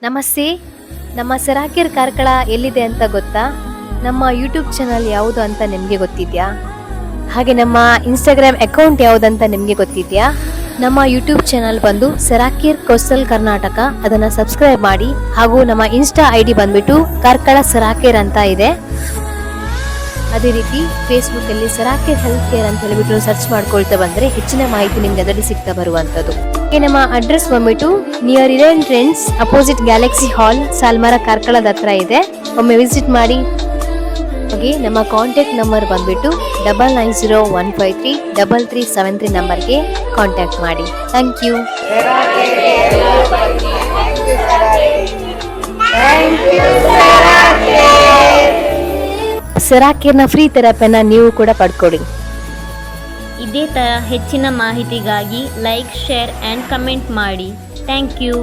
ನಮಸ್ತೆ. ನಮ್ಮ ಸೆರಾಕಿರ್ ಕಾರ್ಕಳ ಎಲ್ಲಿದೆ ಅಂತ ಗೊತ್ತಾ? ನಮ್ಮ ಯೂಟ್ಯೂಬ್ ಚಾನಲ್ ಯಾವುದು ಅಂತ ನಿಮಗೆ ಗೊತ್ತಿದೆಯಾ? ಹಾಗೆ ನಮ್ಮ ಇನ್ಸ್ಟಾಗ್ರಾಮ್ ಅಕೌಂಟ್ ಯಾವುದಂತ ನಿಮಗೆ ಗೊತ್ತಿದೆಯಾ? ನಮ್ಮ ಯೂಟ್ಯೂಬ್ ಚಾನಲ್ ಬಂದು ಸೆರಾಕಿರ್ ಕೋಸ್ಟಲ್ ಕರ್ನಾಟಕ, ಅದನ್ನು ಸಬ್ಸ್ಕ್ರೈಬ್ ಮಾಡಿ. ಹಾಗೂ ನಮ್ಮ ಇನ್ಸ್ಟಾ ID ಬಂದ್ಬಿಟ್ಟು ಕಾರ್ಕಳ ಸೆರಾಕಿರ್ ಅಂತ ಇದೆ. ಅದೇ ರೀತಿ ಫೇಸ್ಬುಕ್ ಅಲ್ಲಿ ಸೆರಾಕಿರ್ ಹೆಲ್ತ್ ಕೇರ್ ಅಂತ ಹೇಳಿಬಿಟ್ಟು ಸರ್ಚ್ ಮಾಡ್ಕೊಳ್ತಾ ಬಂದ್ರೆ ಹೆಚ್ಚಿನ ಮಾಹಿತಿ ನಿಮ್ಗೆ ಅದರಲ್ಲಿ ಸಿಗ್ತಾ ಬರುವಂತದ್ದು. ನಮ್ಮ ಅಡ್ರೆಸ್ ಬಂದ್ಬಿಟ್ಟು ನಿಯರ್ ಇರೇನ್ ಟ್ರೆಂಡ್ಸ್ ಅಪೋಸಿಟ್ ಗ್ಯಾಲಕ್ಸಿ ಹಾಲ್, ಸಾಲ್ಮರ, ಕಾರ್ಕಳದ ಹತ್ರ ಇದೆ. ಒಮ್ಮೆ ವಿಸಿಟ್ ಮಾಡಿ. ಹಾಗೆ ನಮ್ಮ ಕಾಂಟ್ಯಾಕ್ಟ್ ನಂಬರ್ ಬಂದ್ಬಿಟ್ಟು 9901533373 ನಂಬರ್ಗೆ ಕಾಂಟ್ಯಾಕ್ಟ್ ಮಾಡಿ. Thank you. ಸೆರಾಕಿರ್ನ ಫ್ರೀ ಥೆರಪಿನ ನೀವು ಕೂಡ ಪಡ್ಕೊಳ್ಳಿ. ಇದೇ ಥರ ಹೆಚ್ಚಿನ ಮಾಹಿತಿಗಾಗಿ ಲೈಕ್, ಶೇರ್ ಆ್ಯಂಡ್ ಕಮೆಂಟ್ ಮಾಡಿ. Thank you.